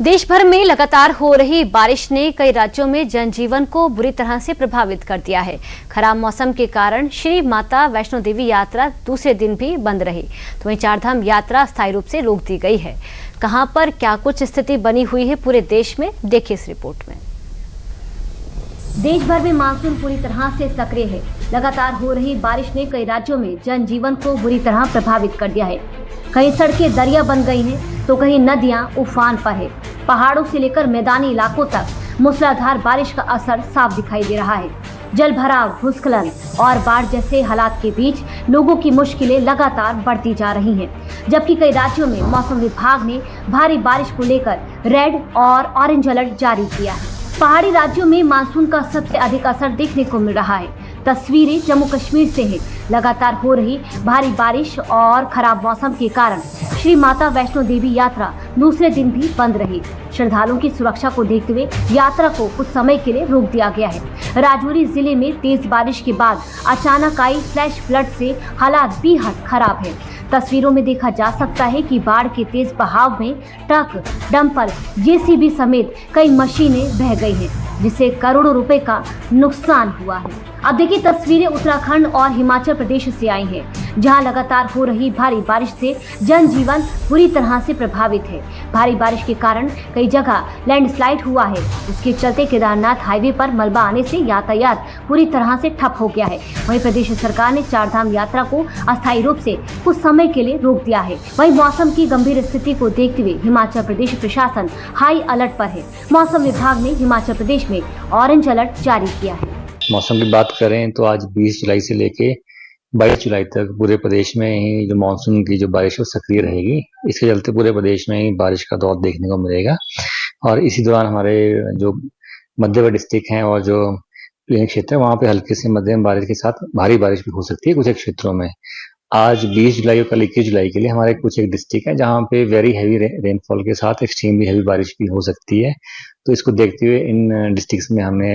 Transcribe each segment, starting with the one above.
देश भर में लगातार हो रही बारिश ने कई राज्यों में जनजीवन को बुरी तरह से प्रभावित कर दिया है। खराब मौसम के कारण श्री माता वैष्णो देवी यात्रा दूसरे दिन भी बंद रही, तो वहीं चारधाम यात्रा अस्थायी रूप से रोक दी गई है। कहां पर क्या कुछ स्थिति बनी हुई है पूरे देश में, देखिए इस रिपोर्ट में। देश भर में मानसून पूरी तरह से सक्रिय है। लगातार हो रही बारिश ने कई राज्यों में जनजीवन को बुरी तरह प्रभावित कर दिया है। कहीं सड़कें दरिया बन गई हैं, तो कहीं नदियां उफान पर है। पहाड़ों से लेकर मैदानी इलाकों तक मूसलाधार बारिश का असर साफ दिखाई दे रहा है। जल भराव, भूस्खलन और बाढ़ जैसे हालात के बीच लोगों की मुश्किलें लगातार बढ़ती जा रही हैं, जबकि कई राज्यों में मौसम विभाग ने भारी बारिश को लेकर रेड और ऑरेंज अलर्ट जारी किया है। पहाड़ी राज्यों में मानसून का सबसे अधिक असर देखने को मिल रहा है। तस्वीरें जम्मू कश्मीर से हैं। लगातार हो रही भारी बारिश और खराब मौसम के कारण श्री माता वैष्णो देवी यात्रा दूसरे दिन भी बंद रही। श्रद्धालुओं की सुरक्षा को देखते हुए यात्रा को कुछ समय के लिए रोक दिया गया है। राजौरी जिले में तेज बारिश के बाद अचानक आई फ्लैश फ्लड से हालात बेहद खराब है। तस्वीरों में देखा जा सकता है कि बाढ़ के तेज बहाव में ट्रक, डंपर, जेसीबी समेत कई मशीनें बह गई हैं, जिससे करोड़ों रुपए का नुकसान हुआ है। अब देखिए तस्वीरें उत्तराखंड और हिमाचल प्रदेश से आई हैं, जहां लगातार हो रही भारी बारिश से जनजीवन बुरी तरह से प्रभावित है। भारी बारिश के कारण कई जगह लैंडस्लाइड हुआ है, जिसके चलते केदारनाथ हाईवे पर मलबा आने से यातायात पूरी तरह से ठप हो गया है। वहीं प्रदेश सरकार ने चारधाम यात्रा को अस्थायी रूप से कुछ समय के लिए रोक दिया है। वहीं मौसम की गंभीर स्थिति को देखते हुए हिमाचल प्रदेश प्रशासन हाई अलर्ट पर है। मौसम विभाग ने हिमाचल प्रदेश में ऑरेंज अलर्ट जारी किया है। मौसम की बात करें तो आज 20 जुलाई से लेके 22 जुलाई तक पूरे प्रदेश में ही जो मानसून की जो बारिश है सक्रिय रहेगी। इसके चलते पूरे प्रदेश में ही बारिश का दौर देखने को मिलेगा और इसी दौरान हमारे जो मध्यवर्ती डिस्ट्रिक्ट हैं और जो प्लेन क्षेत्र है वहाँ पे हल्की से मध्यम बारिश के साथ भारी बारिश भी हो सकती है कुछ एक क्षेत्रों में। आज 20 जुलाई और कल 21 जुलाई के लिए हमारे कुछ एक डिस्ट्रिक्ट है जहाँ पे वेरी हैवी रेनफॉल के साथ एक्सट्रीमली हैवी बारिश भी हो सकती है। तो इसको देखते हुए इन डिस्ट्रिक्ट्स में हमने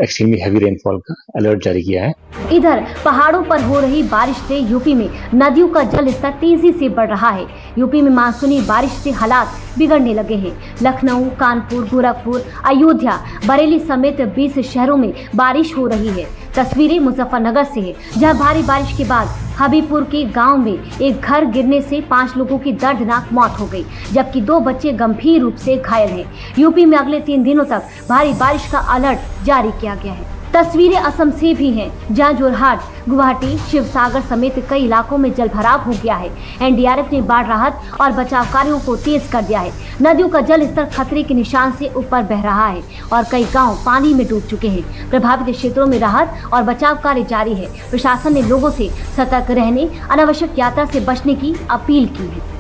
एक्सट्रीमली हैवी रेनफॉल का अलर्ट जारी किया है। इधर पहाड़ों पर हो रही बारिश से यूपी में नदियों का जल स्तर तेजी से बढ़ रहा है। यूपी में मानसूनी बारिश से हालात बिगड़ने लगे हैं। लखनऊ, कानपुर, गोरखपुर, अयोध्या, बरेली समेत 20 शहरों में बारिश हो रही है। तस्वीरें मुजफ्फरनगर से है, जहां भारी बारिश के बाद हबीबपुर के गांव में एक घर गिरने से 5 लोगों की दर्दनाक मौत हो गई, जबकि 2 बच्चे गंभीर रूप से घायल हैं। यूपी में अगले 3 दिनों तक भारी बारिश का अलर्ट जारी किया गया है। तस्वीरें असम से भी हैं, जहां जोरहाट, गुवाहाटी, शिवसागर समेत कई इलाकों में जलभराव हो गया है। एनडीआरएफ ने बाढ़ राहत और बचाव कार्यों को तेज कर दिया है। नदियों का जल स्तर खतरे के निशान से ऊपर बह रहा है और कई गांव पानी में डूब चुके हैं। प्रभावित क्षेत्रों में राहत और बचाव कार्य जारी है। प्रशासन ने लोगों से सतर्क रहने, अनावश्यक यात्रा से बचने की अपील की है।